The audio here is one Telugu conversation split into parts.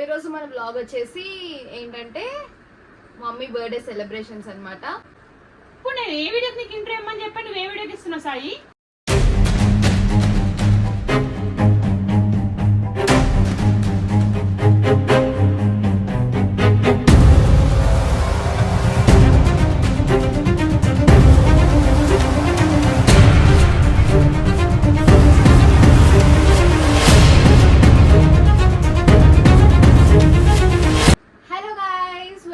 ఈరోజు మన బ్లాగ్ వచ్చేసి ఏంటంటే మమ్మీ బర్త్డే సెలబ్రేషన్స్ అన్నమాట. ఇప్పుడు నేను ఏ వీడియోకి నీకు ఇంట్రో ఇమ్మని చెప్పి నువ్వు ఏ వీడియోకి ఇస్తున్నావు Sai?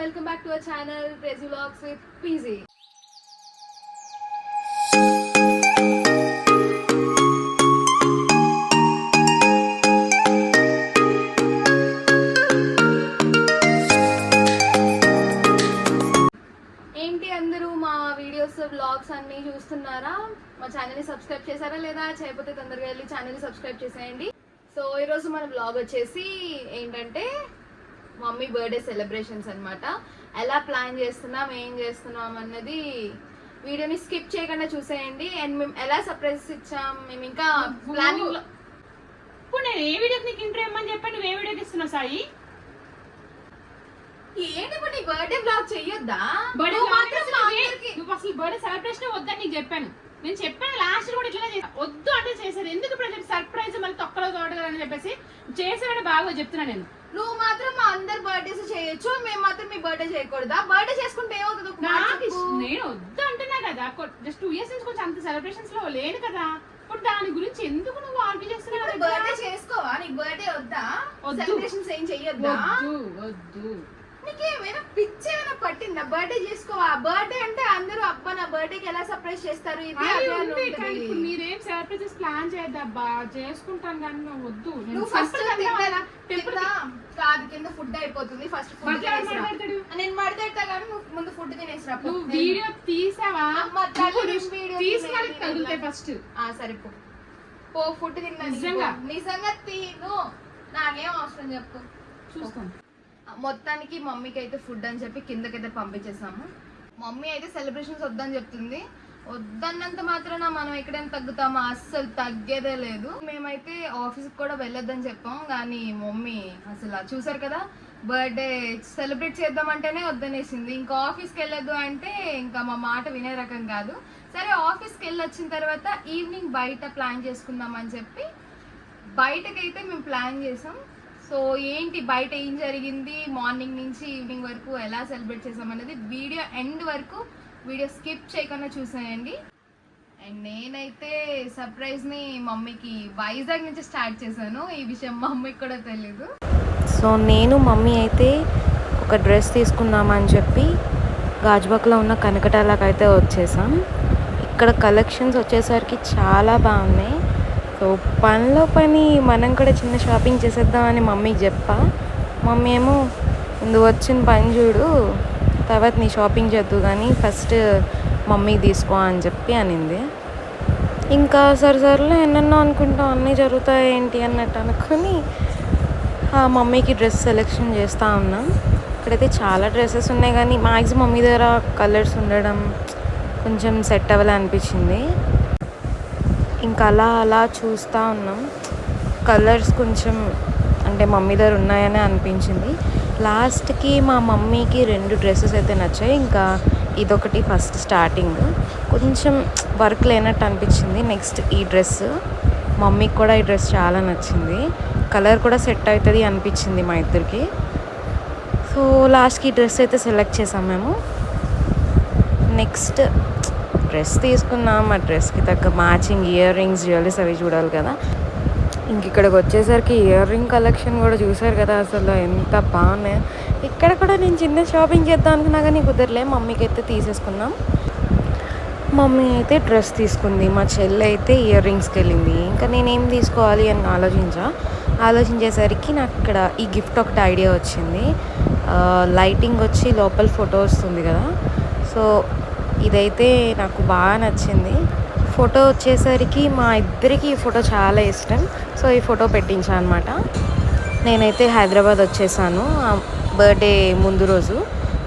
Welcome back to our channel Crazy Vlogs with PZ. ఏంటి అందరూ మా వీడియోస్ వ్లాగ్స్ అన్ని చూస్తున్నారా? మా ఛానల్ని సబ్స్క్రైబ్ చేశారా లేదా? చేయకపోతే తొందరగా వెళ్ళి ఛానల్ని సబ్స్క్రైబ్ చేసేయండి. సో ఈరోజు మన వ్లాగ్ వచ్చేసి ఏంటంటే మమ్మీ బర్త్డే సెలబ్రేషన్స్ అన్నమాట. ఎలా ప్లాన్ చేస్తున్నాం, ఏం చేస్తున్నాం అన్నది వీడియోని స్కిప్ చేయకుండా చూసేయండి. అండ్ మేము ఎలా సర్ప్రైజ్ ఇచ్చాం, మేము ఇంకా ప్లానింగ్ లో. ఇప్పుడు నేను ఏ వీడియోకి నీకు ఇంట్రో ఇమ్మని చెప్పి నువ్వు ఏ వీడియోకి ఇస్తున్నావు సాయి? ఏంటి ఇప్పుడు నీ బర్త్డే బ్లాగ్ చెయ్యొద్దా? నువ్వు అసలు బర్త్డే సెలబ్రేషన్ వద్దని నీకు చెప్పాను. నేను చెప్పాను లాస్ట్ కూడా ఇట్లా వద్దు అంటే చేశారు. ఎందుకు ఇప్పుడు సర్ప్రైజ్ మళ్ళీ తొక్కలో తోడగలని చెప్పేసి చేశారని బాగా చెప్తున్నా నేను. నువ్వు మాత్రం మా అందరు బర్త్డేస్ చేయొచ్చు, మేము మాత్రం మీ బర్త్డే చేయకూడదా? బర్త్డే చేసుకుంటే ఏమవుతుంది? నేను వద్దు అంటున్నా కదా, జస్ట్ 2 years నుంచి కొంచెం అంత సెలబ్రేషన్స్ లో లేను కదా. ఇప్పుడు దాని గురించి ఎందుకు నువ్వు ఆర్గ్యూ చేస్తున్నావు? బర్త్డే చేసుకోవా? నీకు బర్త్డే వద్దా? సెలబ్రేషన్స్ ఏం చెయ్యొద్దా? వద్దు. నీకేమైనా పిచ్చి ఏమైనా పట్టిందా? బర్త్డే చేసుకోవా? బర్త్డే అంటే అందరూ అబ్బా నా బర్త్డేకి ఎలా సర్ప్రైజ్ చేస్తారు, మీరేం సర్ప్రైజెస్ ప్లాన్ చేద్దాబ్బా, చేసుకుంటాను కానీ నువ్వు వద్దు. నువ్వు ఫస్ట్ కాదు, కింద ఫుడ్ అయిపోతుంది. ఫస్ట్ ఫుడ్ నేను మడతెడతా కానీ నువ్వు ముందు ఫుడ్ తినేసిరా. నువ్వు వీడియో తీసావా? తగులుతాయి ఫస్ట్. సరే పో ఫుడ్ తిన్నా. నిజంగా తిను, నాకేం అవసరం చెప్పు. చూస్తాను. మొత్తానికి మమ్మీకి అయితే ఫుడ్ అని చెప్పి కిందకైతే పంపించేసాము. మమ్మీ అయితే సెలబ్రేషన్స్ వద్దని చెప్తుంది. వద్దన్నంత మాత్రాన మనం ఎక్కడైనా తగ్గుతామా? అస్సలు తగ్గేదే లేదు. మేమైతే ఆఫీస్కి కూడా వెళ్ళొద్దని చెప్పాం, కానీ మమ్మీ అసలు చూసారు కదా, బర్త్డే సెలబ్రేట్ చేద్దామంటేనే వద్దనేసింది. ఇంకా ఆఫీస్కి వెళ్ళొద్దు అంటే ఇంకా మా మాట వినే రకం కాదు. సరే ఆఫీస్కి వెళ్ళి వచ్చిన తర్వాత ఈవినింగ్ బయట ప్లాన్ చేసుకుందాం అని చెప్పి బయటకైతే మేము ప్లాన్ చేసాం. సో ఏంటి బయట ఏం జరిగింది, మార్నింగ్ నుంచి ఈవినింగ్ వరకు ఎలా సెలబ్రేట్ చేసామనేది వీడియో ఎండ్ వరకు వీడియో స్కిప్ చేయకుండా చూసేయండి. అండ్ నేనైతే సర్ప్రైజ్ని మమ్మీకి వైజాగ్ నుంచి స్టార్ట్ చేశాను. ఈ విషయం మమ్మీకి కూడా తెలీదు. సో నేను మమ్మీ అయితే ఒక డ్రెస్ తీసుకుందామని చెప్పి గాజువాకలో ఉన్న కనకటాలకైతే వచ్చేసాం. ఇక్కడ కలెక్షన్స్ వచ్చేసరికి చాలా బాగున్నాయి. సో పనిలో పని మనం కూడా చిన్న షాపింగ్ చేసేద్దామని మమ్మీకి చెప్పా. మమ్మీ ఏమో ముందు వచ్చిన పని చూడు, తర్వాత నీ షాపింగ్ చేద్దు కానీ ఫస్ట్ మమ్మీకి తీసుకో అని చెప్పి అనింది. ఇంకా సరిసరిలో ఎన్నెన్నో అనుకుంటాం, అన్నీ జరుగుతాయి ఏంటి అన్నట్టు అనుకుని మమ్మీకి డ్రెస్ సెలెక్షన్ చేస్తూ ఉన్నాం. ఇక్కడైతే చాలా డ్రెస్సెస్ ఉన్నాయి కానీ మ్యాక్సిమం మమ్మీ దగ్గర కలర్స్ ఉండడం కొంచెం సెట్ అవ్వాలి అనిపించింది. ఇంకా అలా చూస్తూ ఉన్నాం. కలర్స్ కొంచెం అంటే మమ్మీ దగ్గర ఉన్నాయని అనిపించింది. లాస్ట్కి మా మమ్మీకి 2 డ్రెస్సెస్ అయితే నచ్చాయి. ఇంకా ఇదొకటి ఫస్ట్ స్టార్టింగ్ కొంచెం వర్క్ లేనట్టు అనిపించింది. నెక్స్ట్ ఈ డ్రెస్, మమ్మీకి కూడా ఈ డ్రెస్ చాలా నచ్చింది. కలర్ కూడా సెట్ అవుతుంది అనిపించింది మా ఇద్దరికి. సో లాస్ట్కి ఈ డ్రెస్ అయితే సెలెక్ట్ చేసాం మేము. నెక్స్ట్ డ్రెస్ తీసుకున్నాం. ఆ డ్రెస్కి తగ్గ మ్యాచింగ్ ఇయర్ రింగ్స్, జ్యువెలరీస్ అవి చూడాలి కదా. ఇంక ఇక్కడికి వచ్చేసరికి ఇయర్ రింగ్ కలెక్షన్ కూడా చూసారు కదా, అసలు ఎంత బాగున్నాయి. ఇక్కడ కూడా నేను చిన్న షాపింగ్ చేద్దాం అనుకున్నా కానీ కుదరలే. మమ్మీకి అయితే తీసేసుకున్నాం. మమ్మీ అయితే డ్రెస్ తీసుకుంది, మా చెల్లి అయితే ఇయర్ రింగ్స్కి వెళ్ళింది. ఇంకా నేనేం తీసుకోవాలి అని ఆలోచించేసరికి నాకు ఇక్కడ ఈ గిఫ్ట్ ఒకటి ఐడియా వచ్చింది. లైటింగ్ వచ్చి లోపల ఫోటో వస్తుంది కదా, సో ఇదైతే నాకు బాగా నచ్చింది. ఫోటో వచ్చేసరికి మా ఇద్దరికి ఈ ఫోటో చాలా ఇష్టం. సో ఈ ఫోటో పెట్టించాను అనమాట. నేనైతే హైదరాబాద్ వచ్చేసాను బర్త్డే ముందు రోజు.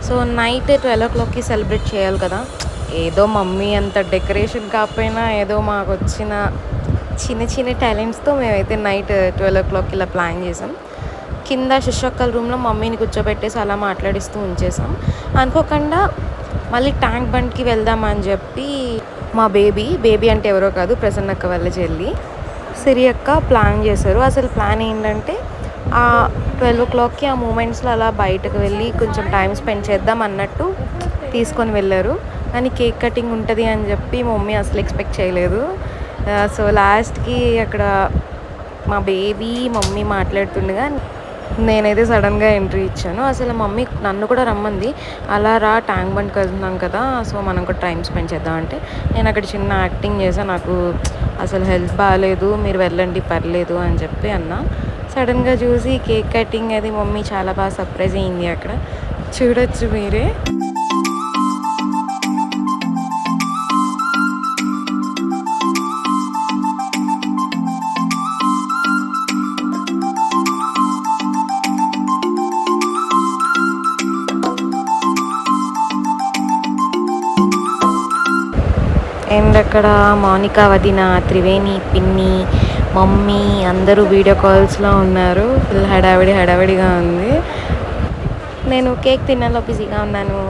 సో నైట్ 12 o'clockకి సెలబ్రేట్ చేయాలి కదా. ఏదో మమ్మీ అంత డెకరేషన్ కాకపోయినా ఏదో మాకు వచ్చిన చిన్న టాలెంట్స్తో మేమైతే నైట్ 12 o'clock ఇలా ప్లాన్ చేసాం. కింద శిశక్కల రూమ్లో మమ్మీని కూర్చోబెట్టేసి అలా మాట్లాడిస్తూ ఉంచేసాం. అనుకోకుండా మళ్ళీ ట్యాంక్ బండ్కి వెళ్దామని చెప్పి మా బేబీ అంటే ఎవరో కాదు, ప్రసన్నక్క వాళ్ళ చెల్లి సిరి అక్క ప్లాన్ చేశారు. అసలు ప్లాన్ ఏంటంటే 12 o'clockకి ఆ మూమెంట్స్లో అలా బయటకు వెళ్ళి కొంచెం టైం స్పెండ్ చేద్దాం అన్నట్టు తీసుకొని వెళ్ళారు. కానీ కేక్ కటింగ్ ఉంటుంది అని చెప్పి మమ్మీ అసలు ఎక్స్పెక్ట్ చేయలేదు. సో లాస్ట్కి అక్కడ మా మమ్మీ మాట్లాడుతుండగా నేనైతే సడన్గా ఎంట్రీ ఇచ్చాను. అసలు మమ్మీ నన్ను కూడా రమ్మంది, అలా రా ట్యాంక్ బండ్కి వెళ్తున్నాం కదా, సో మనం కూడా టైం స్పెండ్ చేద్దాం అంటే నేను అక్కడ చిన్న యాక్టింగ్ చేశాను. నాకు అసలు హెల్త్ బాగాలేదు, మీరు వెళ్ళండి పర్లేదు అని చెప్పి అన్నా. సడన్గా చూసి కేక్ కటింగ్ అది మమ్మీ చాలా బాగా సర్ప్రైజ్ అయింది. అక్కడ చూడొచ్చు మీరే. అండ్ అక్కడ మౌనిక వదిన, త్రివేణి పిన్ని, మమ్మీ అందరూ వీడియో కాల్స్లో ఉన్నారు. ఫుల్ హడావిడిగా ఉంది. నేను కేక్ తినడంలో బిజీగా ఉన్నాను.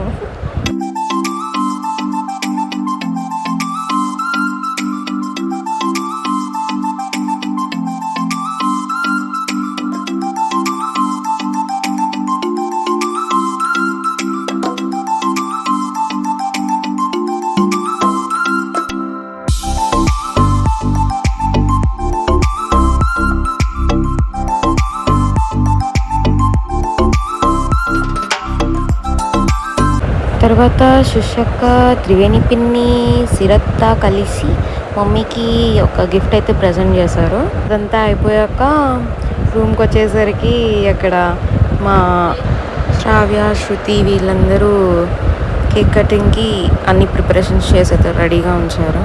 తర్వాత శిశక్క, త్రివేణి పిన్ని, సిరత్త కలిసి మమ్మీకి ఒక గిఫ్ట్ అయితే ప్రజెంట్ చేశారు. అదంతా అయిపోయాక రూమ్కి వచ్చేసరికి అక్కడ మా శ్రావ్య, శృతి వీళ్ళందరూ కేక్ కటింగ్కి అన్ని ప్రిపరేషన్స్ చేసి అయితే రెడీగా ఉంచారు.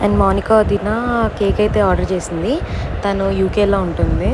అండ్ మౌనిక వదిన కేక్ అయితే ఆర్డర్ చేసింది. తను యూకేలో ఉంటుంది.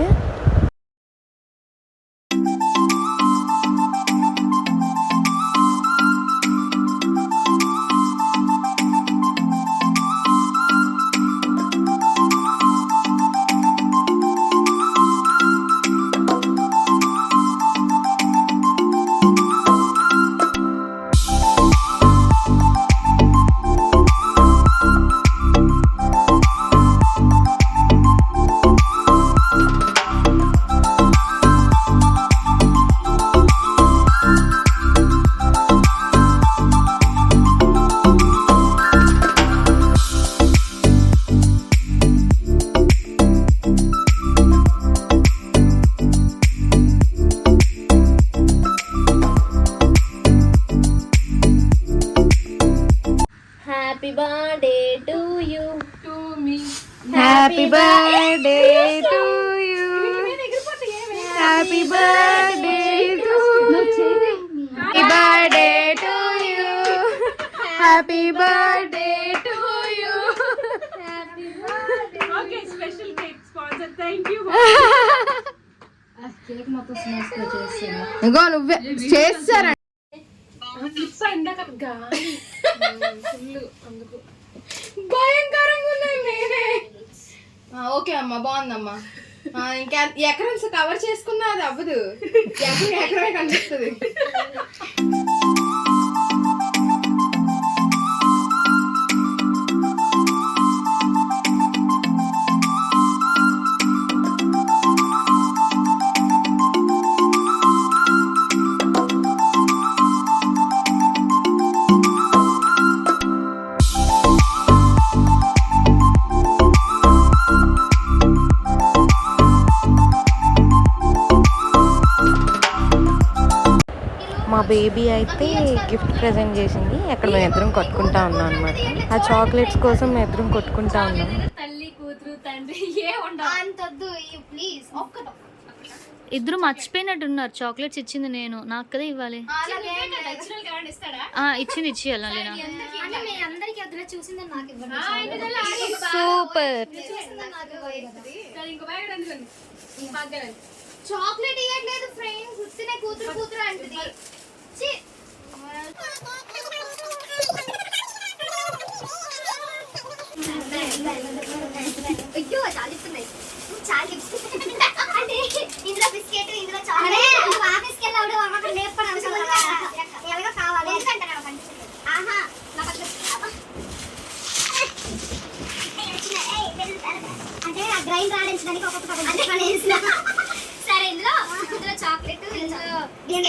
Happy birthday to you. To me. Happy birthday to you, happy birthday to happy birthday to you, happy birthday to you. Okay, special cake sponsor. Thank you. Cake మొత్తం స్మాష్ చేస్తాను. ఇంకో నువ్వే చేస్తారా? ఇందాక గాలి ఫుల్ అందుకు భయంకరంగా ఉన్నాయి నేనే. ఓకే అమ్మా, బాగుందమ్మా. ఇంకా ఎకరం కవర్ చేసుకున్నా అది అవ్వదు, ఎకరమే కనిపిస్తుంది. మా బేబీ అయితే గిఫ్ట్ ప్రజెంట్ చేసింది. అక్కడ మేము ఇద్దరం కొట్టుకుంటా ఉన్నాం అనమాట. ఆ చాక్లెట్స్ కోసం మేము ఇద్దరం కొట్టుకుంటా ఉన్నాం. తల్లి కూతురు తండ్రి ఏ ఉండవు. అంతొద్దు ప్లీజ్. ఒక్కటో ఇద్దరు మర్చిపోయినట్టున్నారు. చాక్లెట్స్ ఇచ్చింది నేను, నాకు కదా ఇవ్వాలి. ఇచ్చింది ఇచ్చేయాలి. అంటే మీ అందరికి అదన చూసిందని నాకు ఇవ్వండి. సూపర్. చాక్లెట్ ఇవ్వట్లేదు ఫ్రెండ్స్, ఉత్తినే కూతురు అంటది. అయ్యో చాలా ఇస్తున్నాయి, చాలా అంటే ఇందులో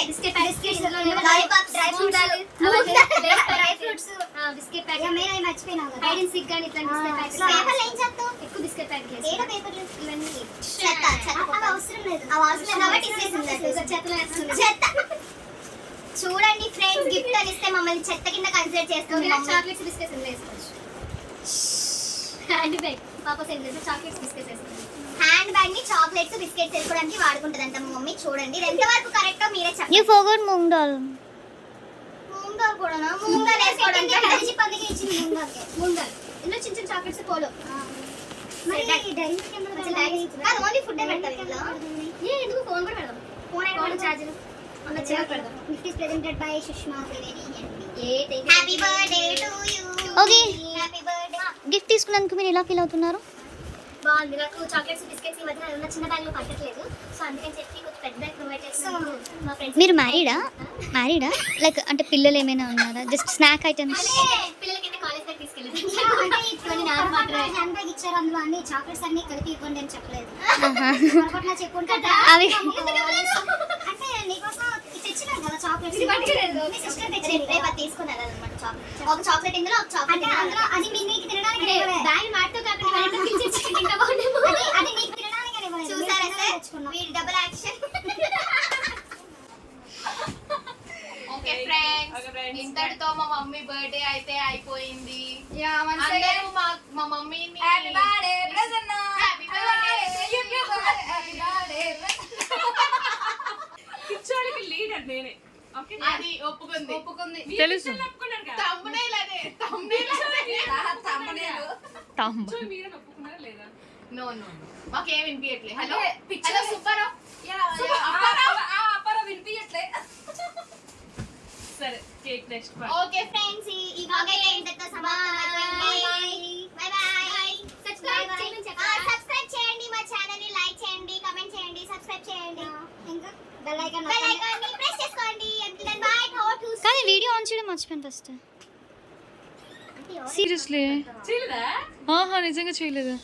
biscuit lollipop dry fruits biscuit packet నేను మర్చిపోయినా హైడ్ అండ్ సీక్ గాని ఇట్లా బిస్కెట్ ప్యాకెట్ పేపర్ ఏం చేస్తావు ఎక్కువ బిస్కెట్ ప్యాకెట్ ఏదో పేపర్ ఇవన్నీ చెత్త అవి అవసరం లేదు కాబట్టి ఇసేసింది చెత్త చూడండి ఫ్రెండ్స్ గిఫ్ట్ అని ఇస్తే మమ్మల్ని చెత్త కింద కన్సిడర్ చేస్తుంది చాక్లెట్స్ బిస్కెట్స్ వేసుకోవచ్చు హ్యాండ్ బ్యాగ్ పాప సెంటర్ చాక్లెట్స్ బిస్కెట్స్ వేసుకోవచ్చు హ్యాండ్ బ్యాగ్ ని చాక్లెట్స్ బిస్కెట్స్ వేసుకోవడానికి వాడుకుంటదంట మా మమ్మీ చూడండి ఇది ఎంతవరకు కరెక్టో మీరే చెప్పండి యు ఫర్గాట్ మూంగ్ దాల్ కూడా మూంగ్ దాల్ వేసుకోవడానికి కలిసి పందికి ఇచ్చింది మూంగ్ దాల్ ఇందులో చిన్న చిన్న చాక్లెట్స్ పోలో మరి డైరీ కాదు ఓన్లీ ఫుడ్ పెడతారు ఇంట్లో ఎందుకు ఫోన్ కూడా పెడదాం phone charger gift is presented by Sushma Trivedi happy birthday to you okay happy birthday gift తీసుకున్నందుకు మీరు ఎలా ఫీల్ అవుతున్నారు? బాగుంది నాకు చాక్లెట్స్ బిస్కెట్స్ ఈ మధ్య ఉన్న చిన్న బ్యాగ్లో పట్టట్లేదు సో అందుకని చెప్పి కొంచెం పెద్ద బ్యాగ్ ప్రొవైడ్ చేస్తాను మా ఫ్రెండ్స్ మీరు మ్యారీడా లైక్ అంటే పిల్లలు ఏమైనా ఉన్నారా? Just snack items. పిల్లలకైతే కాలేజ్ బ్యాగ్ తీసుకెళ్ళలేదు అంటే ఇవన్నీ నాకు మాత్రమే హ్యాండ్ బ్యాగ్ ఇచ్చారు అందులో అన్ని చాక్లెట్స్ అన్ని కలిపి ఇవ్వండి అని చెప్పలేదు పొరపాటున చెప్పుకుంటా అవి అంటే నీకోసం తెచ్చినాం కదా చాక్లెట్స్ మీ సిస్టర్ తెచ్చింది రేపు అది తీసుకున్నారన్నమాట చాక్లెట్ ఒక చాక్లెట్ ఇందులో ఒక చాక్లెట్ అంటే అందులో అది మీకు తినడానికి బ్యాగ్ మాటతో కాకుండా ఇంకా బాగుండేమో అది మీకు తినడానికి చూసారా సార్ వీడి డబుల్ యాక్షన్ ఓకే ఫ్రెండ్స్ ఇంతటితో మా మమ్మీ బర్త్డే అయితే అయిపోయింది. అందరూ మా మమ్మీని happy birthday Prasanna happy birthday కిచ్చోడికి లీడర్ నేనే. ఓకే అది ఒప్పుకుంది తెలుసు. థంబ్నెయిల్ అదే థంబ్నెయిల్ మీరు ఒప్పుకున్నారా లేదా? నో మాకేం వినిపించట్లే. హలో సూపర్ వినిపించట్లే. సరే కేక్ నెక్స్ట్ ఓకే ఫ్రెండ్స్ ఈ బ్లాగ్ అయితే ఇంతతో సమాప్తమైంది. Bye bye. సబ్స్క్రైబ్ చేయండి మా ఛానల్ ని లైక్ చేయండి కామెంట్ చేయండి సబ్స్క్రైబ్ చేయండి ఇంకా బెల్ ఐకాన్ ని ప్రెస్ చేసుకోండి. Until then bye. How to కానీ వీడియో ఆన్ చేయడం మర్చిపోయాను ఫస్ట్. సీరియస్లీ చేయలేదా? నిజంగా చేయలేదు.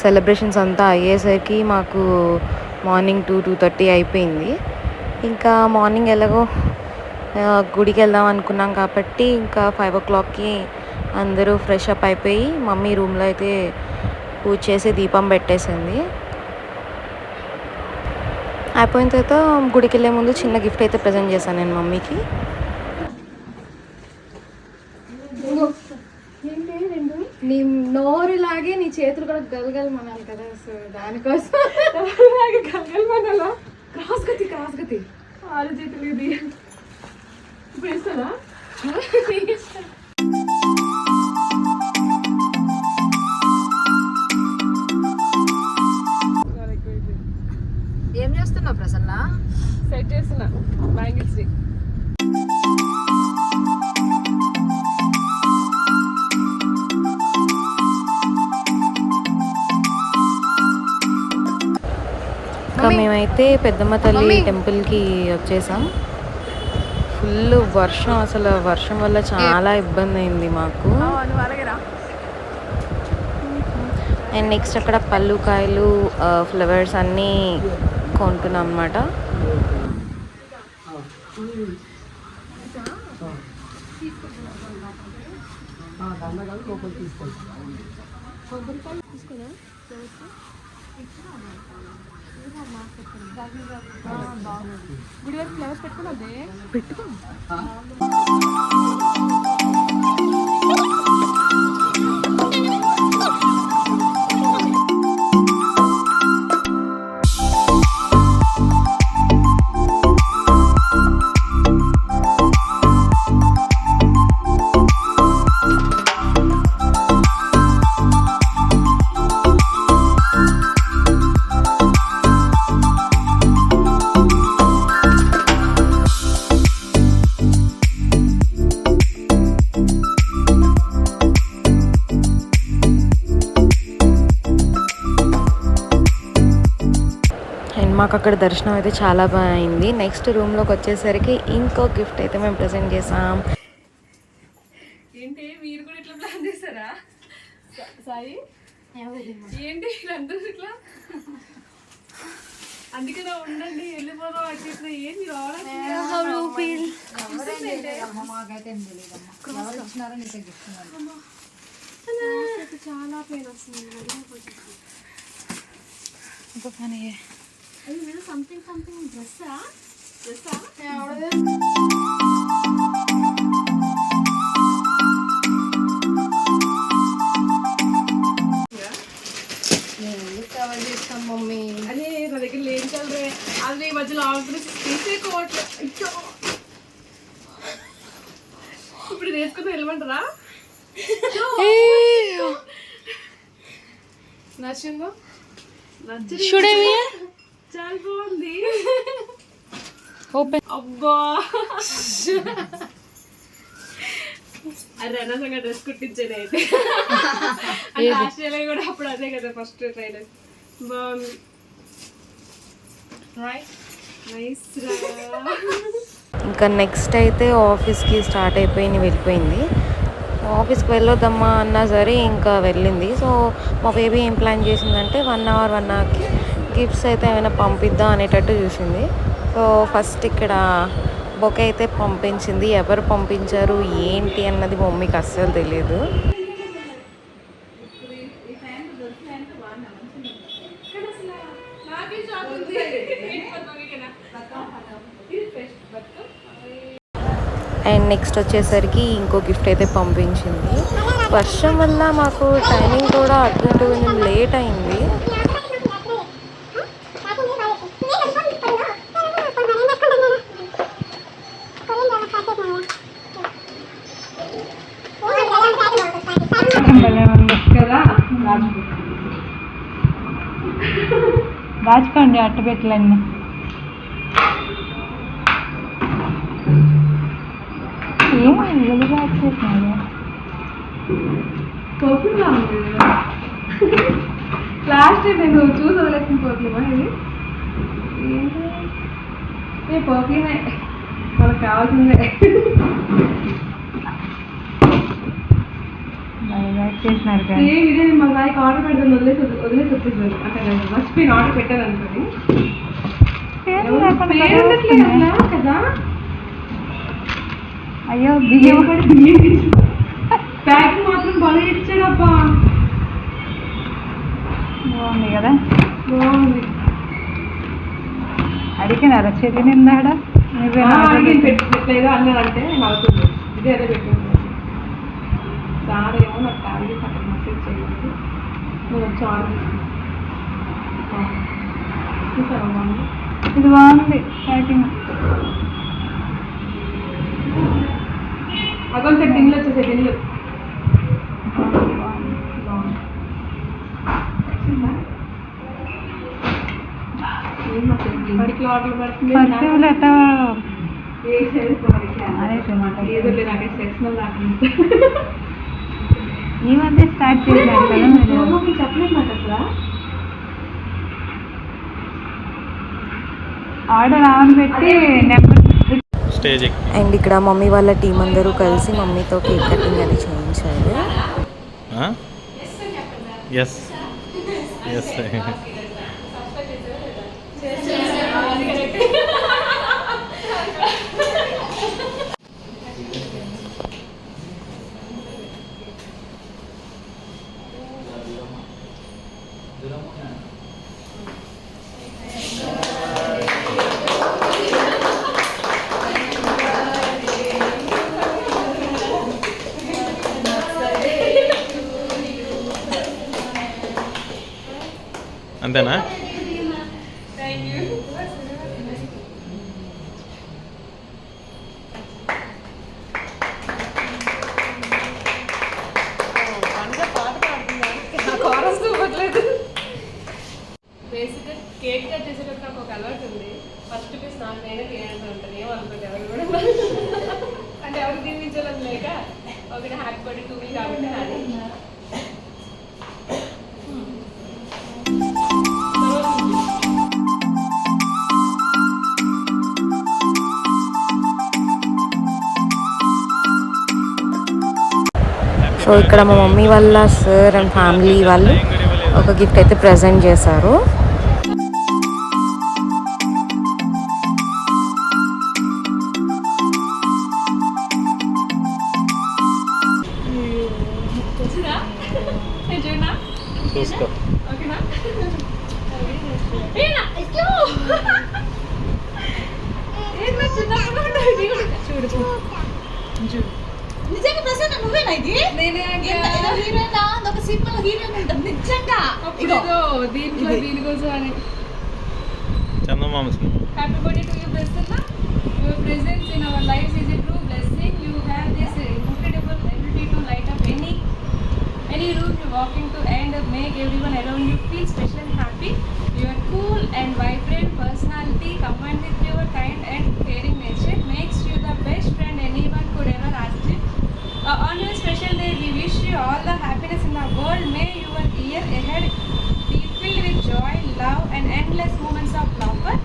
సెలబ్రేషన్స్ అంతా అయ్యేసరికి మాకు మార్నింగ్ 2:30 అయిపోయింది. ఇంకా మార్నింగ్ ఎలాగో గుడికి వెళ్దాం అనుకున్నాం కాబట్టి ఇంకా 5 o'clockకి అందరూ ఫ్రెష్ అప్ అయిపోయి మమ్మీ రూమ్లో అయితే పూజ చేసి దీపం పెట్టేసింది. అయిపోయిన తర్వాత గుడికి వెళ్ళే ముందు చిన్న గిఫ్ట్ అయితే ప్రజెంట్ చేశాను నేను మమ్మీకి. నీ నోరులాగే నీ చేతులు కూడా గలగలమనాలి కదా, సో దానికోసం గలగలమనాలా? క్రాస్ గతి 6 చేతులు ఇది ఇప్పుడు ఇస్తారా? ఏం చేస్తున్నావు ప్రసన్న? సెట్ చేస్తున్నా బ్యాంగిల్స్. ఇంకా మేమైతే పెద్దమ్మ తల్లి టెంపుల్కి వచ్చేసాం. ఫుల్ వర్షం, అసలు వర్షం వల్ల చాలా ఇబ్బంది అయింది మాకు. అండ్ నెక్స్ట్ అక్కడ పళ్ళు కాయలు ఫ్లవర్స్ అన్నీ కొంటున్నాం అన్నమాట. గుడి వరకు ఫ్లవర్స్ పెట్టుకున్నదే పెట్టుకో. మాకు అక్కడ దర్శనం అయితే చాలా బాగా అయింది. నెక్స్ట్ రూమ్లోకి వచ్చేసరికి ఇంకో గిఫ్ట్ అయితే మేము ప్రజెంట్ చేసాం. ఏంటి మీరు కూడా ఇట్లా ప్లాన్ చేశారా సాయి? ఏంటి అందరూ ఇట్లా అందుకే నా ఉండండి వెళ్ళిపోదాం అంటే ఏంది చాలా పెయిన్ వస్తుంది సంథింగ్ సంథింగ్ డ్రెస్సా కవర్ చేస్తాం మమ్మీ. అదే నా దగ్గర లేని కలరే అది ఈ మధ్యలో ఆల్రెడీ తీసేసుకోవట్లేదు. ఇప్పుడు వేసుకుని వెళ్ళమంటారా? నచ్చిందో చాలా బాగుంది. అబ్బా అరే అనసంగా డ్రెస్ కుట్టించేది అయితే ఆస్ట్రేలియా కూడా అప్పుడు అదే కదా ఫస్ట్ ట్రైలర్. బాగుంది నైస్. ఇంకా నెక్స్ట్ అయితే ఆఫీస్కి స్టార్ట్ అయిపోయి వెళ్ళిపోయింది. ఆఫీస్కి వెళ్ళొద్దమ్మా అన్నా సరే ఇంకా వెళ్ళింది. సో మా బేబీ ఏం ప్లాన్ చేసిందంటే 1 అవర్కి గిఫ్ట్స్ అయితే ఏమైనా పంపిద్దాం అనేటట్టు చూసింది. సో ఫస్ట్ ఇక్కడ బొకే అయితే పంపించింది. ఎవరు పంపించారు ఏంటి అన్నది మమ్మీకి అస్సలు తెలియదు. అండ్ నెక్స్ట్ వచ్చేసరికి ఇంకో గిఫ్ట్ అయితే పంపించింది. వర్షం వల్ల మాకు టైమింగ్ కూడా అటు ఇటు కొంచెం లేట్ అయింది. దాచుకోండి అట్టపెట్టలన్నీ. లాస్ట్ నేను చూసి వదిలేసిన పోట్లేమా ఇది పర్ఫ్యూమే మనకు కావాల్సిందే. ఇదే మా నాయకు ఆర్డర్ పెడతాను వదిలేసి వచ్చేసారు. అంటే మర్చిపోయిన ఆర్డర్ పెట్టాను అనుకోని కదా. అయ్యో బియ్యం ప్యాకింగ్ మాత్రం బాగా ఇచ్చాడబ్బా. బాగుంది కదా. బాగుంది. అడిగినారా చెల్లి నిందాడా పెట్టలేదు అన్నారంటే అవుతుంది. ఇదే అదే పెట్టింది సార్ ఏమో నాకు టార్గెట్ అక్కడ మెసేజ్ చేయండి నేను వచ్చి ఆర్డర్ చూసారా బాగుంది. ఇది బాగుంది ప్యాకింగ్. అకౌంట్ సెట్టింగ్లో వచ్చేసే గిన్నెలు ఇంటికి ఆర్డర్ పడుతుంది. ఏదో లేదు నాకు సెక్షన్ రాకుండా ఈ మధ్య స్టార్ట్ చేశారు కదా. చెప్పలేదు నాకు అసలు ఆర్డర్ ఆన్ పెట్టి నెంబర్. అండ్ ఇక్కడ మమ్మీ వాళ్ళ టీం అందరూ కలిసి మమ్మీతో కేక్ కటింగ్ అది చేయించారు. అంతేనా? బేసిక్గా కేక్ కట్ చేసేటప్పుడు నాకు ఒక అలవాటు ఉంది. ఫస్ట్ పీస్ నాకు నేనే తీయాల్సి ఉంటుంది. ఏమనుకుంటే ఎవరు కూడా అంటే ఎవరు తినిపించాలని లేక ఒకటి హ్యాక్ పడి 2 వీక్ కాబట్టి అది సో ఇక్కడ మా మమ్మీ వాళ్ళ సార్ అండ్ ఫ్యామిలీ వాళ్ళు ఒక గిఫ్ట్ అయితే ప్రజెంట్ చేశారు. సినిమాలో హీరోయిన్ ఉంటుంది నిజంగా. ఇదో దీంట్లో దీనికోసం అని చందమామ happy birthday to you Prasanna. Your presence in our life is a true blessing. You have this incredible ability to light up any room you walk into and make everyone around you feel special and happy. Your cool and vibrant personality combined with your kind and caring nature makes you the best friend anyone could ever ask you. On your special day, we wish you all the happiness in the world. May your year ahead be filled with joy, love, and endless moments of laughter.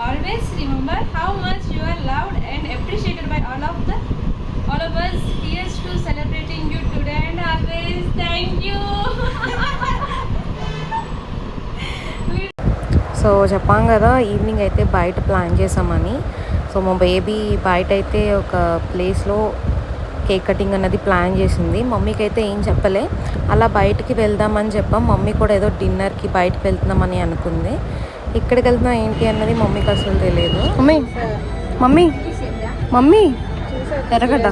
Always remember how much you are loved and appreciated by all of us. Here's to celebrating you today and always. Thank you. So చెప్పాం కదా ఈవినింగ్ అయితే బయట ప్లాన్ చేసామని. సో మా బేబీ బయట అయితే ఒక ప్లేస్లో కేక్ కటింగ్ అన్నది ప్లాన్ చేసింది. మమ్మీకి అయితే ఏం చెప్పలే, అలా బయటికి వెళ్దామని చెప్పాం. మమ్మీ కూడా ఏదో డిన్నర్కి బయటకు వెళ్తున్నామని అనుకుంది. ఇక్కడికి వెళ్తున్నాం ఏంటి అన్నది మమ్మీకి అసలు తెలియదు. మమ్మీ మమ్మీ మమ్మీ ఎర్రగడ్డ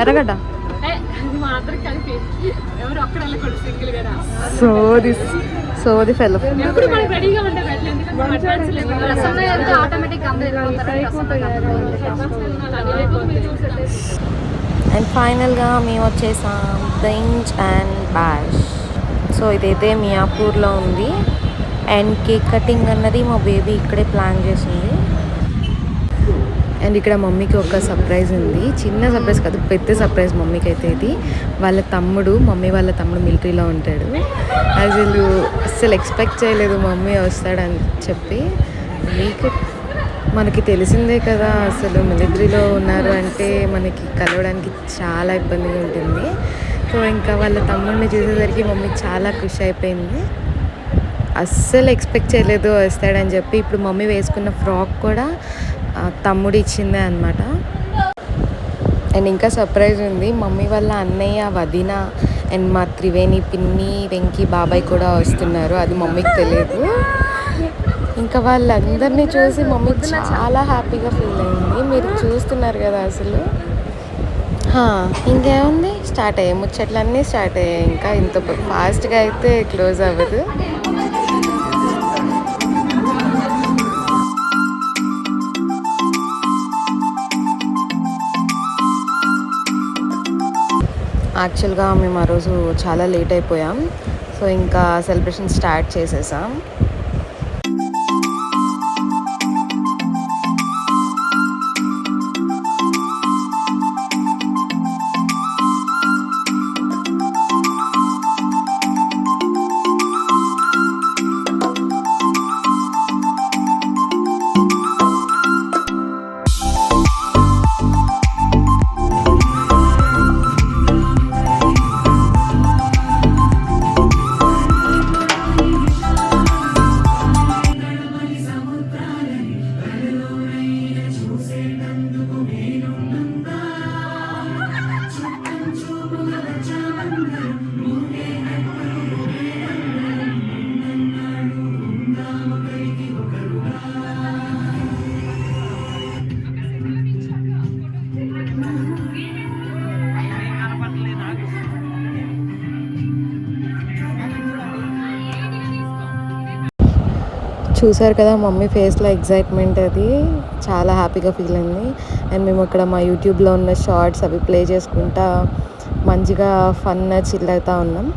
ఎర్రగడ్డ మాత్రం కలిపి ఎవరు ఒక్కడ వెళ్ళకూడదు సింగిల్ గా. సోది ఫెలో. ఎప్పుడు మనకి రెడీగా ఉంటుంది అట్లా, ఎందుకంటే ఆటోమేటిక్ అండ్ ఫైనల్గా మేము వచ్చేసాం డ్రింక్ అండ్ బ్యాష్. సో ఇదైతే మియాపూర్లో ఉంది. అండ్ కేక్ కటింగ్ అన్నది మా బేబీ ఇక్కడే ప్లాన్ చేసింది. అండ్ ఇక్కడ మమ్మీకి ఒక సర్ప్రైజ్ ఉంది. చిన్న సర్ప్రైజ్ కాదు, పెద్ద సర్ప్రైజ్ మమ్మీకి అయితే. ఇది మమ్మీ వాళ్ళ తమ్ముడు మిలిటరీలో ఉంటాడు. అసలు ఎక్స్పెక్ట్ చేయలేదు మమ్మీ వస్తాడని చెప్పి. మనకి తెలిసిందే కదా, అసలు మిలిటరీలో ఉన్నారు అంటే మనకి కలవడానికి చాలా ఇబ్బందిగా ఉంటుంది. సో ఇంకా వాళ్ళ తమ్ముడిని చూసేసరికి మమ్మీ చాలా ఖుషి అయిపోయింది. అస్సలు ఎక్స్పెక్ట్ చేయలేదు వస్తాడని చెప్పి. ఇప్పుడు మమ్మీ వేసుకున్న ఫ్రాక్ కూడా తమ్ముడు ఇచ్చిందే అనమాట. అండ్ ఇంకా సర్ప్రైజ్ ఉంది, మమ్మీ వాళ్ళ అన్నయ్య, వదిన అండ్ మా త్రివేణి పిన్ని, వెంకీ, బాబాయ్ కూడా వస్తున్నారు. అది మమ్మీకి తెలియదు. ఇంకా వాళ్ళందరినీ చూసి మమ్మీ చాలా హ్యాపీగా ఫీల్ అయింది. మీరు చూస్తున్నారు కదా అసలు. ఇంకేముంది, స్టార్ట్ అయ్యాయి ముచ్చట్లన్నీ స్టార్ట్ అయ్యాయి. ఇంకా ఇంత ఫాస్ట్గా అయితే క్లోజ్ అవ్వదు. యాక్చువల్గా మేము ఆ రోజు చాలా లేట్ అయిపోయాం. సో ఇంకా సెలబ్రేషన్ స్టార్ట్ చేసేసాం. చూసారు కదా మమ్మీ ఫేస్లో ఎగ్జైట్మెంట్, అది చాలా హ్యాపీగా ఫీల్ అయింది. అండ్ మేము అక్కడ మా యూట్యూబ్లో ఉన్న షార్ట్స్ అవి ప్లే చేసుకుంటా మంచిగా ఫన్ చిల్ అవుతూ ఉన్నాం.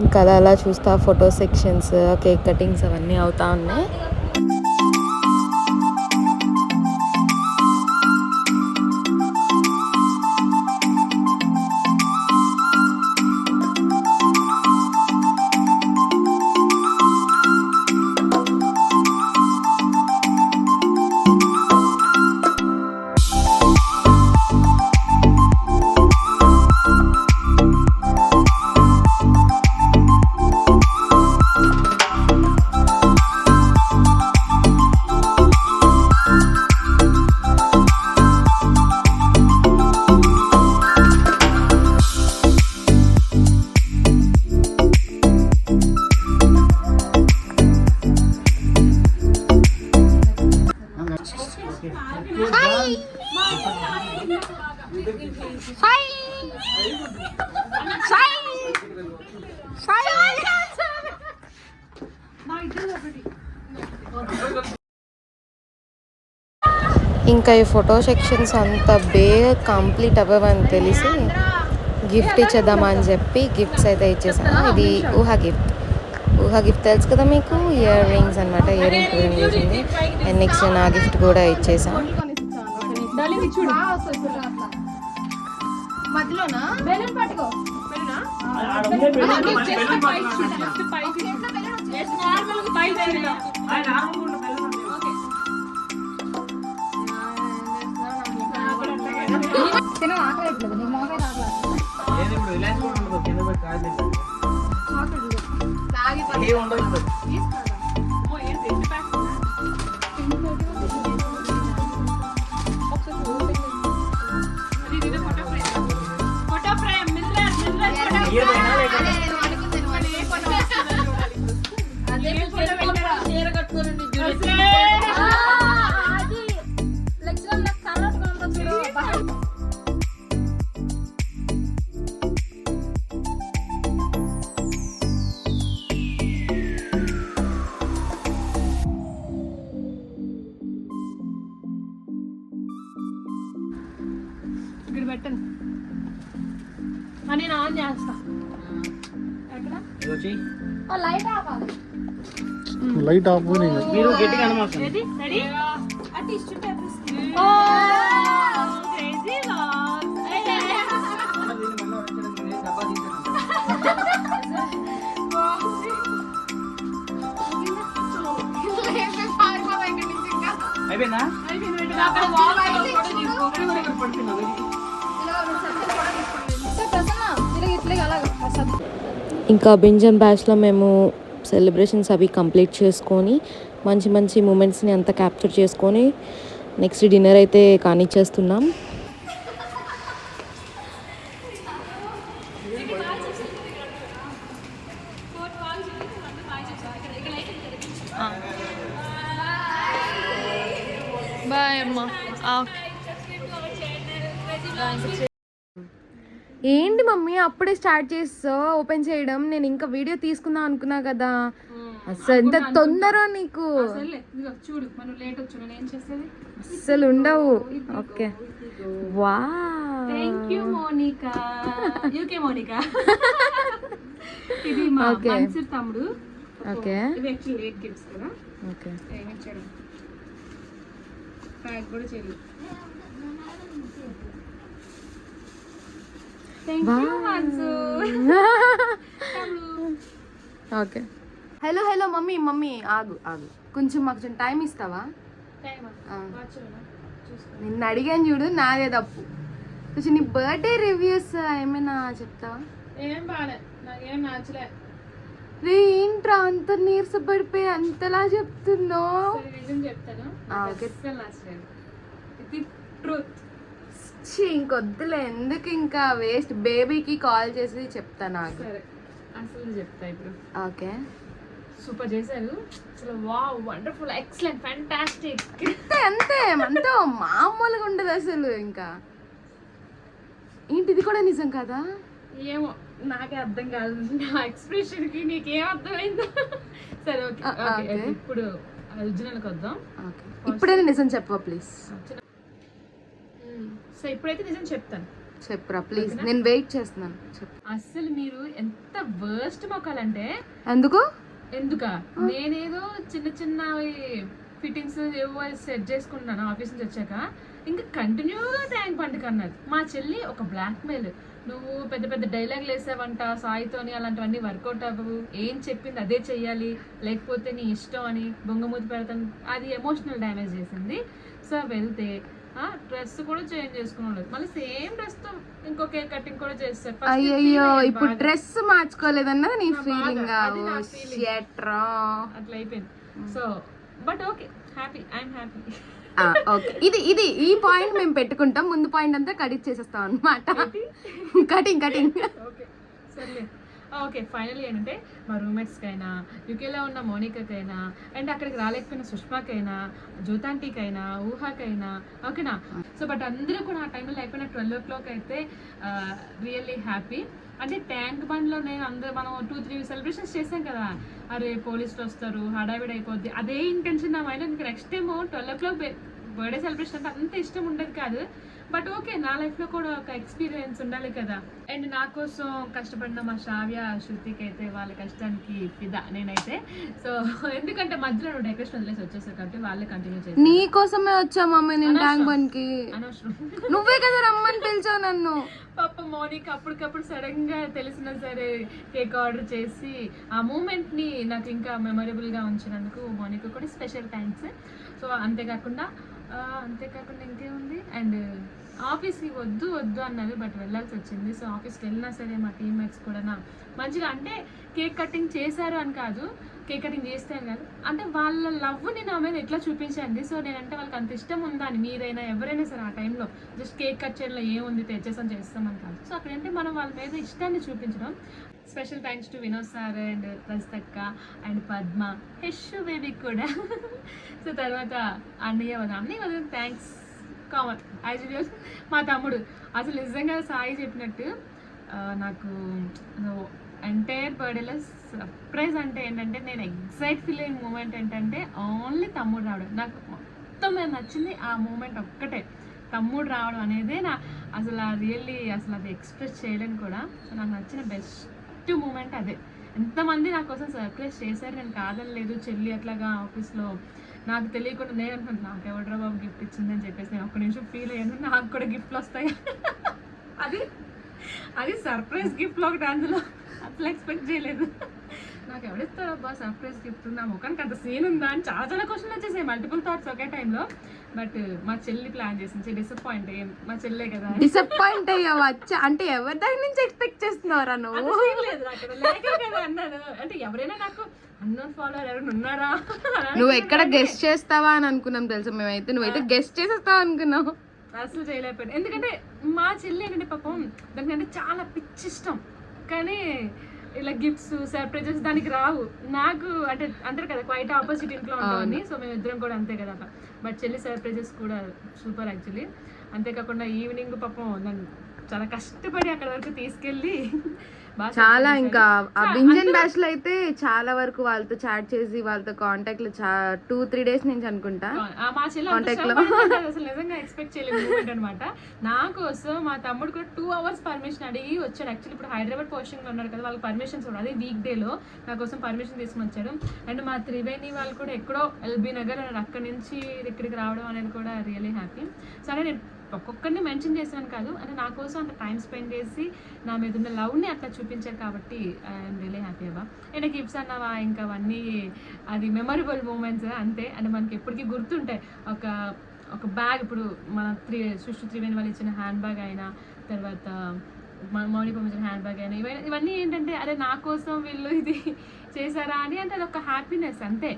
ఇంకా అలా చూస్తా ఫోటో సెక్షన్స్, కేక్ కటింగ్స్ అవన్నీ అవుతూ ఉన్నాయి. ఇంకా ఈ ఫోటో సెక్షన్స్ అంత బేగా కంప్లీట్ అవ్వవని తెలిసి గిఫ్ట్ ఇచ్చేద్దామని చెప్పి గిఫ్ట్స్ అయితే ఇచ్చేసాను. ఇది ఊహా గిఫ్ట్ తెలుసు కదా మీకు, ఇయర్ రింగ్స్ అనమాట. ఇయర్ రింగ్ చేసింది అండ్ నెక్స్ట్ నా గిఫ్ట్ కూడా ఇచ్చేసాను. మధ్యలోనా బెలూన్ పట్టుకో. ఇక్కడ పెట్టండి. నేను ఆన్ చేస్తా. లైట్ ఆఫ్ మీరు గట్టిగా అనమాట. రెడీ? అయిపోయిందా? ఇంకా బెంజన్ బ్యాచ్లో మేము సెలబ్రేషన్స్ అవి కంప్లీట్ చేసుకొని మంచి మంచి మూమెంట్స్ని అంతా క్యాప్చర్ చేసుకొని నెక్స్ట్ డిన్నర్ అయితే కానిచ్చేస్తున్నాం. బాయ్ అమ్మ. ఏంటి మమ్మీ అప్పుడే స్టార్ట్ చేస్తా ఓపెన్ చేయడం? నేను ఇంకా వీడియో తీసుకుందాం అనుకున్నా కదా. అసలు ఎంత తొందర నీకు, చూడు మనం లేట్ వచ్చి ఏం చేస్తుంది. అస్సలు ఉండవు. ఓకే, వా థ్యాంక్ యూ మోనికా. యూకే మోనికా. ఇది మా మన్సూర్ తమ్ముడు. ఓకే, ఇది యాక్చువల్లీ లేట్ గిఫ్ట్స్ కదా. ఓకే, ఏమిచ్చాడు ప్యాక్ కూడా చేయలేదు. Okay. Hello hello mummy mummy ఆగు ఆగు, కొంచెం మాకు కొంచెం టైం ఇస్తావా? నిన్ను అడిగాను చూడు, నాదే తప్పు. కొంచెం నీ బర్త్డే రివ్యూస్ ఏమైనా చెప్తావా? ఏం బాలే, నాకేం నచ్చలే. రే ఏంట్రా అంత నీరసపడిపోయి అంతలా చెప్తున్నావు? నిజం చెప్తాను, అస్సలు నచ్చలేదు. ఇది ట్రూత్. ఇంకొద్దులే, ఎందుకు ఇంకా వేస్ట్. బేబీకి కాల్ చేసి చెప్తా నాకు. సరే అసలు చెప్తా ఇప్పుడు. ఓకే, సూపర్ చేశారు అసలు. Wow, wonderful, excellent, fantastic. అంతే అంతా మామూలుగా ఉండదు అసలు. ఇంకా ఏంటి, ఇది కూడా నిజం కదా? ఏమో నాకే అర్థం కాదు, నా ఎక్స్ప్రెషన్ కి నీకేం అర్థమైందో. సరే ఓకే ఓకే, ఇప్పుడు ఒరిజినల్కి వద్దాం. ఇప్పుడైనా నిజం చెప్పవా ప్లీజ్? సో ఇప్పుడైతే నిజం చెప్తాను. చెప్పురా ప్లీజ్, నేను వెయిట్ చేస్తున్నాను. చెప్పు. అసలు మీరు ఎంత వర్స్ట్ మొక్కలంటే. ఎందుకా? నేనేదో చిన్న చిన్న ఫిట్టింగ్స్ ఏవో సెట్ చేసుకుంటున్నాను ఆఫీస్ నుంచి వచ్చాక. ఇంకా కంటిన్యూగా ట్యాంక్ బండ్కి అన్నది మా చెల్లి ఒక బ్లాక్ మెయిల్. నువ్వు పెద్ద పెద్ద డైలాగులు వేసావంట సాయితోని, అలాంటివన్నీ వర్కౌట్ అవ్వవు, ఏం చెప్పింది అదే చెయ్యాలి, లేకపోతే నీ ఇష్టం అని బొంగమూతి పెడతాను. అది ఎమోషనల్ డ్యామేజ్ చేసింది. సో వెళ్తే డ్రెస్ కూడా చేంజ్ చేసుకున్నాడు, మళ్ళీ సేమ్ డ్రెస్ తో ఇంకో కేక్ కటింగ్ కూడా చేస్తారు. అయ్యో, ఇప్పుడు డ్రెస్ మార్చుకోలేదన్నది నీ ఫీలింగ్? అట్లా అయిపోయింది. So but okay, happy, I'm happy. Okay, ఇది ఈ పాయింట్ మేము పెట్టుకుంటాం. ముందు పాయింట్ అంతా కటింగ్ చేసేస్తాం అన్నమాట. కటింగ్ ఓకే సర్లే. ఓకే ఫైనల్ ఏంటంటే మా రూమ్మేట్స్కైనా, యూకేలో ఉన్న మోనికాకైనా, అండ్ అక్కడికి రాలేకపోయిన సుష్మాకైనా, జ్యోతాంటికైనా, ఊహాకైనా, ఓకేనా. సో బట్ అందరూ కూడా ఆ టైంలో అయిపోయిన 12 o'clock అయితే రియల్లీ హ్యాపీ. అంటే ట్యాంక్ బండ్లో నేను అందరూ మనం 2-3 సెలబ్రేషన్స్ చేసాం కదా, అరే పోలీసులు వస్తారు, హడావిడి అయిపోద్ది, అదే ఇంటెన్షన్ నా మైండ్. ఇంకా next time 12 o'clock birthday celebration అంటే అంత ఇష్టం ఉండదు కాదు, బట్ ఓకే నా లైఫ్లో కూడా ఒక ఎక్స్పీరియన్స్ ఉండాలి కదా. అండ్ నా కోసం కష్టపడిన మా శ్రావ్య, శృతికి అయితే వాళ్ళ కష్టానికి ఫిదా నేనైతే. సో ఎందుకంటే మధ్యలో డెకరేషన్ వదిలేసి వచ్చేసారు కాబట్టి వాళ్ళే కంటిన్యూ చేస్తారు. నీ కోసమే వచ్చా మమ్మీ నేను ట్యాంక్ బండ్ కి. అనవసరం. నువ్వే కదా రమ్మని పిలిచావు నన్ను. పాప మౌనిక అప్పటికప్పుడు సడన్ గా తెలిసినా సరే కేక్ ఆర్డర్ చేసి ఆ మూమెంట్ ని నాకు ఇంకా మెమొరబుల్ గా ఉంచినందుకు మౌనిక కూడా స్పెషల్ థ్యాంక్స్. సో అంతేకాకుండా ఇంకేముంది, అండ్ ఆఫీస్కి వద్దు అన్నారు బట్ వెళ్ళాల్సి వచ్చింది. సో ఆఫీస్కి వెళ్ళినా సరే మా టీమ్మేట్స్ కూడా మంచిగా, అంటే కేక్ కటింగ్ చేశారు అని కాదు, కేక్ కటింగ్ చేస్తే అని కాదు, అంటే వాళ్ళ లవ్ని నా మీద ఎట్లా చూపించండి. సో నేనంటే వాళ్ళకి అంత ఇష్టం ఉందా అని, మీరైనా ఎవరైనా సరే ఆ టైంలో జస్ట్ కేక్ కట్ చేయడంలో ఏముంది చేస్తామని కాదు. సో అక్కడంటే మనం వాళ్ళ మీద ఇష్టాన్ని చూపించడం. Special thanks to Vinod sir and రజితక్క అండ్ పద్మ, యశు బేబీ కూడా. సో తర్వాత అన్నయ్య వదిన థ్యాంక్స్ కామన్ యాజ్ యూజువల్. మా తమ్ముడు అసలు నిజంగా సాయి చెప్పినట్టు నాకు ఎంటైర్ బర్త్డేలో సర్ప్రైజ్ అంటే ఏంటంటే, నేను ఎగ్జైట్ ఫీల్ అయిన మూమెంట్ ఏంటంటే ఓన్లీ తమ్ముడు రావడం. నాకు మొత్తం మీద నచ్చింది ఆ మూమెంట్ ఒక్కటే, తమ్ముడు రావడం అనేదే అసలు రియల్లీ అసలు అది ఎక్స్ప్రెస్ చేయడం కూడా. సో నాకు నచ్చిన బెస్ట్ మూమెంట్ అదే. ఎంతమంది నా కోసం సర్ప్రైజ్ చేశారు, నేను కాదనలేదు. చెల్లి అట్లాగా ఆఫీస్లో నాకు తెలియకుండా నేను అనుకుంటున్నాను నాకు ఎవడ్రా బాబు గిఫ్ట్ ఇచ్చిందని చెప్పేసి నేను 1 నిమిషం ఫీల్ అయ్యాను, నాకు కూడా గిఫ్ట్లు వస్తాయి. అది సర్ప్రైజ్ గిఫ్ట్లో ఒకటి, అందులో అసలు ఎక్స్పెక్ట్ చేయలేదు. నాకు ఎవరిస్తారు అబ్బా సర్ప్రైజ్ గిఫ్ట్, నా ముఖానికి అంత సీన్ ఉందా అని చాలా క్వశ్చన్లు వచ్చేసాయి, మల్టిపుల్ థాట్స్ ఒకే టైంలో. బట్ మా చెల్లి ప్లాన్ చేసింది, డిసప్పాయింట్ అయ్యాం. మా చెల్లే కదా డిసప్పాయింట్ అయ్యావా? అంటే ఎవరి దగ్గర నుంచి ఎక్స్పెక్ట్ చేస్తున్నారా నువ్వు? లేదు అక్కడ లేక కదా అన్నాను. అంటే ఎవరైనా నాకు అన్నోన్ ఫాలోవర్ ఎవరైనా ఉన్నారా, నువ్వు ఎక్కడ గెస్ట్ చేస్తావా అని అనుకున్నాం తెలుసా మేమైతే. నువ్వైతే గెస్ట్ చేసేస్తావు అనుకున్నావు. అసలు చేయలేకపోయాను. ఎందుకంటే మా చెల్లి ఏంటంటే పాపం దానికి అంటే చాలా పిచ్చి ఇష్టం, కానీ ఇలా గిఫ్ట్స్ సర్ప్రైజెస్ దానికి రావు. నాకు అంటే అంటారు కదా క్వైట్ ఆపోజిట్ ఇంట్లో ఉంటుంది. సో మేము ఇద్దరం కూడా అంతే కదా. బట్ చెల్లి సర్ప్రైజెస్ కూడా సూపర్ యాక్చువల్లీ. అంతేకాకుండా ఈవినింగ్ పాపం నన్ను చాలా కష్టపడి అక్కడ వరకు తీసుకెళ్ళి చాలా ఇంకా ఆ బింజన్ బ్యాచ్ లో అయితే చాలా వరకు వాళ్ళతో చాట్ చేసి వాళ్ళతో కాంటాక్ట్ లో 2-3 days నుంచి అనుకుంటా మా చెల్లి అసలు నిజంగా ఎక్స్పెక్ట్ చేయలేదు మూమెంట్ అనమాట. నా కోసం మా తమ్ముడు కూడా 2 hours పర్మిషన్ అడిగి వచ్చాడు. యాక్చువల్లీ ఇప్పుడు హైదరాబాద్ పోస్టింగ్ లో ఉన్నారు కదా, వాళ్ళకి పర్మిషన్స్ కూడా అదే వీక్ డేలో నా కోసం పర్మిషన్ తీసుకుని వచ్చాడు. అండ్ మా త్రివేణి వాళ్ళు కూడా ఎక్కడో ఎల్బీ నగర్ అక్కడి నుంచి ఇక్కడికి రావడం అనేది కూడా రియల్లీ హ్యాపీ. సరే నేను ఒక్కొక్కరిని మెన్షన్ చేశాను కాదు, అంటే నా కోసం అంత టైం స్పెండ్ చేసి నా మీద ఉన్న లవ్ని అట్లా చూపించారు కాబట్టి ఐఎమ్ రియలీ హ్యాపీ అవ్వ. అండ్ గిఫ్ట్స్ అన్నావా ఇంకా అవన్నీ అది మెమరబుల్ మూమెంట్స్ అంతే. అంటే మనకి ఎప్పటికీ గుర్తుంటాయి. ఒక బ్యాగ్, ఇప్పుడు మన సుష్టు త్రివేణి వాళ్ళు ఇచ్చిన హ్యాండ్ బ్యాగ్ అయినా, తర్వాత మౌని పంపించిన హ్యాండ్ బ్యాగ్ అయినా, ఇవన్నీ ఏంటంటే అరే నా కోసం వీళ్ళు ఇది చేశారా అని, అంటే అది ఒక హ్యాపీనెస్ అంతే.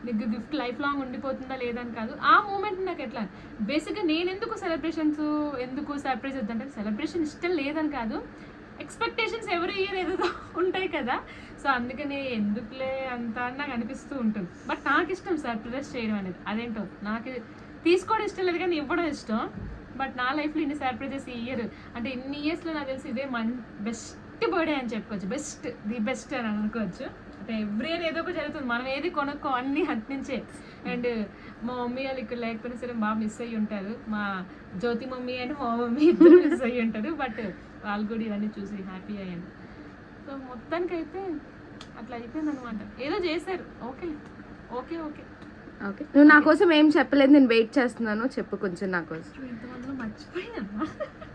నీకు గిఫ్ట్ లైఫ్ లాంగ్ ఉండిపోతుందా లేదని కాదు, ఆ మూమెంట్ నాకు ఎట్లా బేసిక్గా నేను ఎందుకు సెలబ్రేషన్స్ ఎందుకు సర్ప్రైజ్ వద్దంటే సెలబ్రేషన్ ఇష్టం లేదని కాదు, ఎక్స్పెక్టేషన్స్ ఎవరి ఇయర్ ఏదో ఉంటాయి కదా. సో అందుకని ఎందుకులే అంత నాకు అనిపిస్తూ ఉంటుంది. బట్ నాకు ఇష్టం సర్ప్రైజ్ చేయడం అనేది. అదేంటో నాకు తీసుకోవడం ఇష్టం లేదు కానీ ఇవ్వడం ఇష్టం. బట్ నా లైఫ్లో ఇన్ని సర్ప్రైజెస్ ఈ ఇయర్, అంటే ఇన్ని ఇయర్స్లో నాకు తెలిసి ఇదే బెస్ట్ బర్త్డే అని చెప్పుకోవచ్చు. ది బెస్ట్ అని అనుకోవచ్చు. అంటే ఎవ్రీ ఇయర్ ఏదో ఒక జరుగుతుంది, మనం ఏది కొనుక్కో అన్నీ హత్తించే. అండ్ మా మమ్మీ వాళ్ళు ఇక్కడ లేకపోయినా సరే బాగా మిస్ అయ్యి ఉంటారు. మా జ్యోతి మమ్మీ అండ్ మా మమ్మీ ఇద్దరు మిస్ అయ్యి ఉంటారు. బట్ వాళ్ళు కూడా ఇవన్నీ చూసి హ్యాపీ అయ్యాను. సో మొత్తానికైతే అట్లా అయిపోయింది అనమాట. ఏదో చేశారు, ఓకే ఓకే ఓకే ఓకే. నువ్వు నా కోసం ఏం చెప్పలేదు, నేను వెయిట్ చేస్తున్నాను. చెప్పు కొంచెం నా కోసం. ఇంతమందిలో మర్చిపోయాను.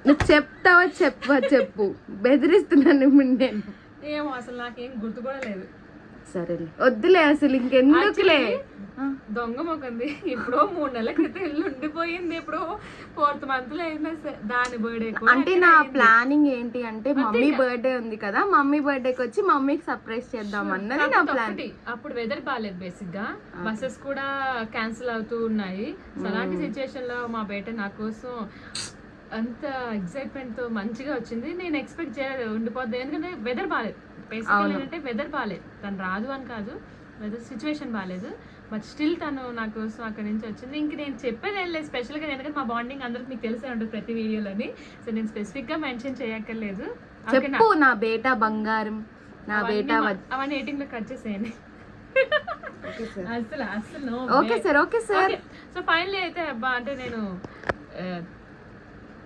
నువ్వు చెప్తావా చెప్పు బెదిరిస్తున్నాను నేను. ఏమో అసలు నాకేం గుర్తు కూడా లేదు. సరేలే వద్దులే అసలు ఇంకెందుకులే. దొంగ మొక్కంది ఎప్పుడో 3 నెలల క్రితం ఇల్లు ఉండిపోయింది, ఎప్పుడో 4th month లో అయినా దాని బర్త్డే. అంటే నా ప్లానింగ్ ఏంటి అంటే మమ్మీ బర్త్డే ఉంది కదా, మమ్మీ బర్త్డేకి వచ్చి మమ్మీకి సర్ప్రైజ్ చేద్దాం అన్నది నా ప్లాన్. అప్పుడు వెదర్ బాగాలేదు బేసిక్ గా, బస్సెస్ కూడా క్యాన్సిల్ అవుతూ ఉన్నాయి. సో అలాంటి సిచ్యువేషన్ లో మా బేట నా కోసం అంత ఎక్సైట్మెంట్తో మంచిగా వచ్చింది. నేను ఎక్స్పెక్ట్ చేయలేదు ఉండిపోద్ది, ఎందుకంటే వెదర్ బాగాలేదు. బేసికల్ ఏంటంటే వెదర్ బాగాలేదు, తను రాదు అని కాదు, వెదర్ సిచ్యువేషన్ బాగాలేదు. బట్ స్టిల్ తను నా కోసం అక్కడి నుంచి వచ్చింది. ఇంక నేను చెప్పేది ఏం లేదు స్పెషల్గా, ఎందుకంటే మా బాండింగ్ అందరికి మీకు తెలిసే ఉంటుంది ప్రతి వీడియోలోని. సో నేను స్పెసిఫిక్గా మెన్షన్ చేయక్కర్లేదు. చెప్పు నా బేటా బంగారం, నా బేటా అవన్నీ 18లో కట్ చేసేయండి. అసలు అసలు okay sir, okay sir. So finally అయితే అబ్బా, అంటే నేను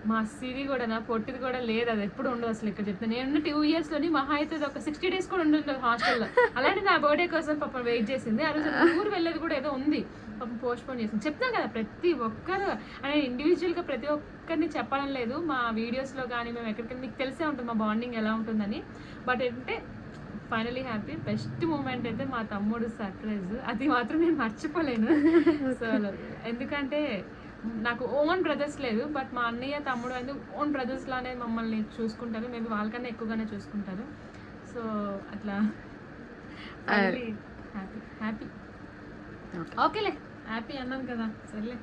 మా సిరి కూడా నా పొట్టిది కూడా లేదు, అది ఎప్పుడు ఉండదు అసలు. ఇక్కడ చెప్తాను, నేను 2 yearsలోని మహా అయితే ఒక 60 days కూడా ఉండదు హాస్టల్లో. అలాంటి నా బర్త్డే కోసం పాపం వెయిట్ చేసింది. ఆ రోజు ఊరు వెళ్ళేది కూడా ఏదో ఉంది, పాపం పోస్ట్పోన్ చేసింది. చెప్తాను కదా ప్రతి ఒక్కరు అంటే ఇండివిజువల్గా ప్రతి ఒక్కరిని చెప్పడం లేదు. మా వీడియోస్లో కానీ మేము ఎక్కడికైనా మీకు తెలిసే ఉంటుంది మా బాండింగ్ ఎలా ఉంటుందని. బట్ ఏంటంటే ఫైనలీ హ్యాపీ. బెస్ట్ మూమెంట్ అయితే మా తమ్ముడు సర్ప్రైజ్, అది మాత్రం నేను మర్చిపోలేను. సో ఎందుకంటే నాకు ఓన్ బ్రదర్స్ లేదు, బట్ మా అన్నయ్య తమ్ముడు అయితే ఓన్ బ్రదర్స్ లానే మమ్మల్ని చూసుకుంటారు. మేబీ వాళ్ళకన్నా ఎక్కువగానే చూసుకుంటారు. సో అట్లా హ్యాపీ హ్యాపీ. ఓకేలే, హ్యాపీ అన్నాను కదా, సర్లే.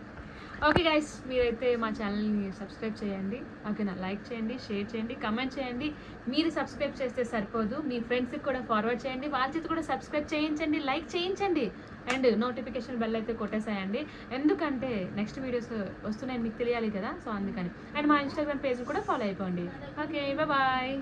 ఓకే గైస్, మీరైతే మా ఛానల్ని సబ్స్క్రైబ్ చేయండి, ఓకేనా? లైక్ చేయండి, షేర్ చేయండి, కమెంట్ చేయండి. మీరు సబ్స్క్రైబ్ చేస్తే సరిపోదు, మీ ఫ్రెండ్స్కి కూడా ఫార్వర్డ్ చేయండి, వాళ్ళ చేతి కూడా సబ్స్క్రైబ్ చేయించండి, లైక్ చేయించండి, అండ్ నోటిఫికేషన్ బెల్ అయితే కొట్టేసేయండి. ఎందుకంటే నెక్స్ట్ వీడియోస్ వస్తున్నాయని మీకు తెలియాలి కదా, సో అందుకని. అండ్ మా ఇన్స్టాగ్రామ్ పేజ్ కూడా ఫాలో అయిపోండి. Okay, bye.